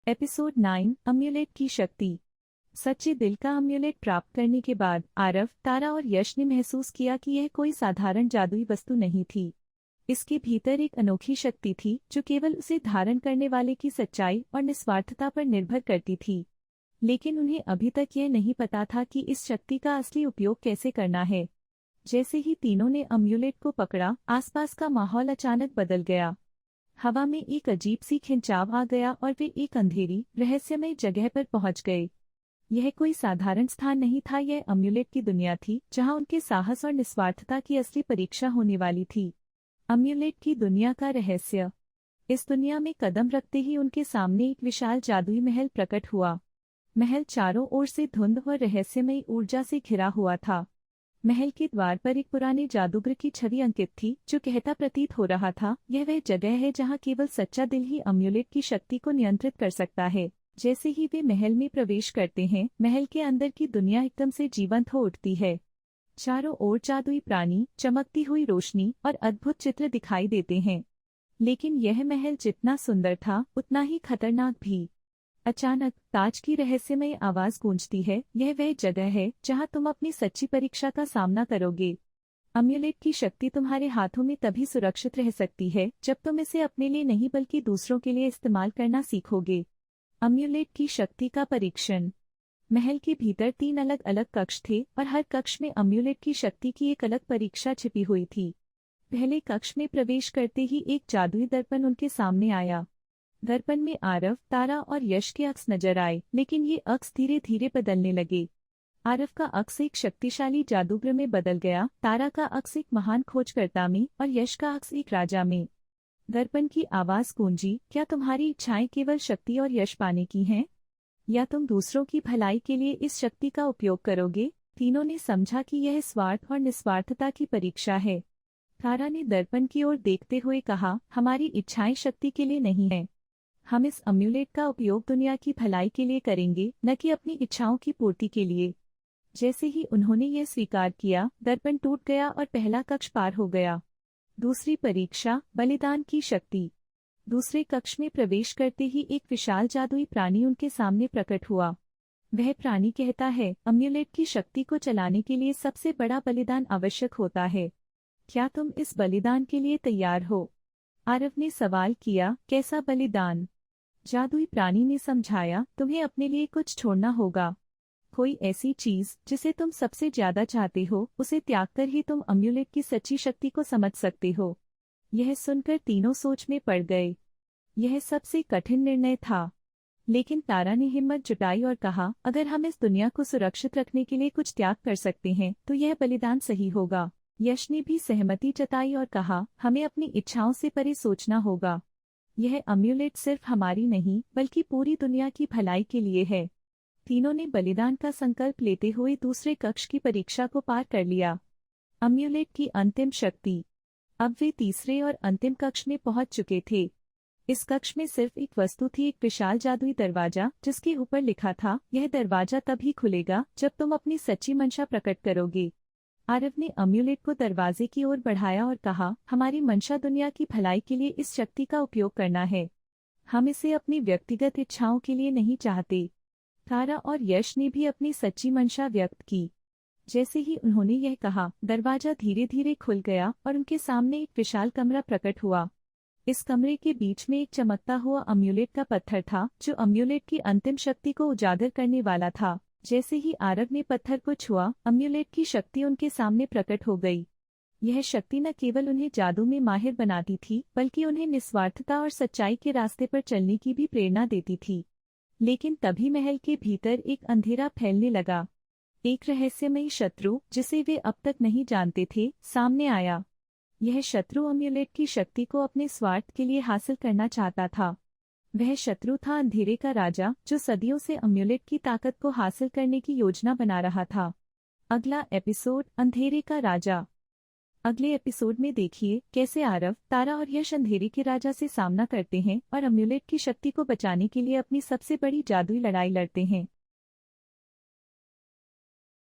Episode 9 अम्यूलेट की शक्ति। सच्चे दिल का अम्यूलेट प्राप्त करने के बाद आरव, तारा और यश ने महसूस किया कि यह कोई साधारण जादुई वस्तु नहीं थी। इसके भीतर एक अनोखी शक्ति थी जो केवल उसे धारण करने वाले की सच्चाई और निस्वार्थता पर निर्भर करती थी। लेकिन उन्हें अभी तक यह नहीं पता था कि इस शक्ति का असली उपयोग कैसे करना है। जैसे ही तीनों ने अम्यूलेट को पकड़ा, आसपास का माहौल अचानक बदल गया। हवा में एक अजीब सी खिंचाव आ गया और वे एक अंधेरी, रहस्यमय जगह पर पहुंच गए। यह कोई साधारण स्थान नहीं था, यह अम्यूलेट की दुनिया थी जहां उनके साहस और निस्वार्थता की असली परीक्षा होने वाली थी। अम्यूलेट की दुनिया का रहस्य। इस दुनिया में कदम रखते ही उनके सामने एक विशाल जादुई महल प्रकट हुआ। महल चारों ओर से धुंध और रहस्यमयी ऊर्जा से घिरा हुआ था। महल के द्वार पर एक पुराने जादूगर की छवि अंकित थी जो कहता प्रतीत हो रहा था, यह वह जगह है जहां केवल सच्चा दिल ही अम्यूलेट की शक्ति को नियंत्रित कर सकता है। जैसे ही वे महल में प्रवेश करते हैं, महल के अंदर की दुनिया एकदम से जीवंत हो उठती है। चारों ओर जादुई प्राणी, चमकती हुई रोशनी और अद्भुत चित्र दिखाई देते हैं। लेकिन यह महल जितना सुंदर था उतना ही खतरनाक भी। अचानक ताज की रहस्यमय आवाज गूंजती है, यह वह जगह है जहां तुम अपनी सच्ची परीक्षा का सामना करोगे। अम्यूलेट की शक्ति तुम्हारे हाथों में तभी सुरक्षित रह सकती है जब तुम इसे अपने लिए नहीं बल्कि दूसरों के लिए इस्तेमाल करना सीखोगे। अम्यूलेट की शक्ति का परीक्षण। महल के भीतर 3 अलग अलग कक्ष थे और हर कक्ष में अम्यूलेट की शक्ति की एक अलग परीक्षा छिपी हुई थी। पहले कक्ष में प्रवेश करते ही एक जादुई दर्पण उनके सामने आया। दर्पण में आरव, तारा और यश के अक्स नजर आए, लेकिन ये अक्स धीरे धीरे बदलने लगे। आरव का अक्स एक शक्तिशाली जादूगर में बदल गया, तारा का अक्स एक महान खोजकर्ता में और यश का अक्स एक राजा में। दर्पण की आवाज गूंजी, क्या तुम्हारी इच्छाएं केवल शक्ति और यश पाने की हैं? या तुम दूसरों की भलाई के लिए इस शक्ति का उपयोग करोगे? तीनों ने समझा कि यह स्वार्थ और निस्वार्थता की परीक्षा है। तारा ने दर्पण की ओर देखते हुए कहा, हमारी इच्छाएं शक्ति के लिए नहीं है। हम इस अम्यूलेट का उपयोग दुनिया की भलाई के लिए करेंगे, न कि अपनी इच्छाओं की पूर्ति के लिए। जैसे ही उन्होंने यह स्वीकार किया, दर्पण टूट गया और पहला कक्ष पार हो गया। दूसरी परीक्षा, बलिदान की शक्ति। दूसरे कक्ष में प्रवेश करते ही एक विशाल जादुई प्राणी उनके सामने प्रकट हुआ। वह प्राणी कहता है, अम्यूलेट की शक्ति को चलाने के लिए सबसे बड़ा बलिदान आवश्यक होता है। क्या तुम इस बलिदान के लिए तैयार हो? आरव ने सवाल किया, कैसा बलिदान? जादुई प्राणी ने समझाया, तुम्हें अपने लिए कुछ छोड़ना होगा। कोई ऐसी चीज जिसे तुम सबसे ज्यादा चाहते हो, उसे त्याग कर ही तुम अम्यूलेट की सच्ची शक्ति को समझ सकते हो। यह सुनकर तीनों सोच में पड़ गए। यह सबसे कठिन निर्णय था। लेकिन तारा ने हिम्मत जुटाई और कहा, अगर हम इस दुनिया को सुरक्षित रखने के लिए कुछ त्याग कर सकते हैं तो यह बलिदान सही होगा। यश ने भी सहमति जताई और कहा, हमें अपनी इच्छाओं से परे सोचना होगा। यह अम्यूलेट सिर्फ हमारी नहीं बल्कि पूरी दुनिया की भलाई के लिए है। तीनों ने बलिदान का संकल्प लेते हुए दूसरे कक्ष की परीक्षा को पार कर लिया। अम्यूलेट की अंतिम शक्ति। अब वे तीसरे और अंतिम कक्ष में पहुंच चुके थे। इस कक्ष में सिर्फ एक वस्तु थी, एक विशाल जादुई दरवाजा जिसके ऊपर लिखा था, यह दरवाजा तभी खुलेगा जब तुम अपनी सच्ची मंशा प्रकट करोगे। आरव ने अम्यूलेट को दरवाजे की ओर बढ़ाया और कहा, हमारी मंशा दुनिया की भलाई के लिए इस शक्ति का उपयोग करना है। हम इसे अपनी व्यक्तिगत इच्छाओं के लिए नहीं चाहते। तारा और यश ने भी अपनी सच्ची मंशा व्यक्त की। जैसे ही उन्होंने यह कहा, दरवाजा धीरे धीरे खुल गया और उनके सामने एक विशाल कमरा प्रकट हुआ। इस कमरे के बीच में एक चमकता हुआ अम्यूलेट का पत्थर था जो अम्यूलेट की अंतिम शक्ति को उजागर करने वाला था। जैसे ही आरव ने पत्थर को छुआ, अम्यूलेट की शक्ति उनके सामने प्रकट हो गई। यह शक्ति न केवल उन्हें जादू में माहिर बनाती थी बल्कि उन्हें निस्वार्थता और सच्चाई के रास्ते पर चलने की भी प्रेरणा देती थी। लेकिन तभी महल के भीतर एक अंधेरा फैलने लगा। एक रहस्यमयी शत्रु, जिसे वे अब तक नहीं जानते थे, सामने आया। यह शत्रु अम्यूलेट की शक्ति को अपने स्वार्थ के लिए हासिल करना चाहता था। वह शत्रु था अंधेरे का राजा, जो सदियों से अम्यूलेट की ताकत को हासिल करने की योजना बना रहा था। अगला एपिसोड, अंधेरे का राजा। अगले एपिसोड में देखिए कैसे आरव, तारा और यश अंधेरे के राजा से सामना करते हैं और अम्यूलेट की शक्ति को बचाने के लिए अपनी सबसे बड़ी जादुई लड़ाई लड़ते हैं।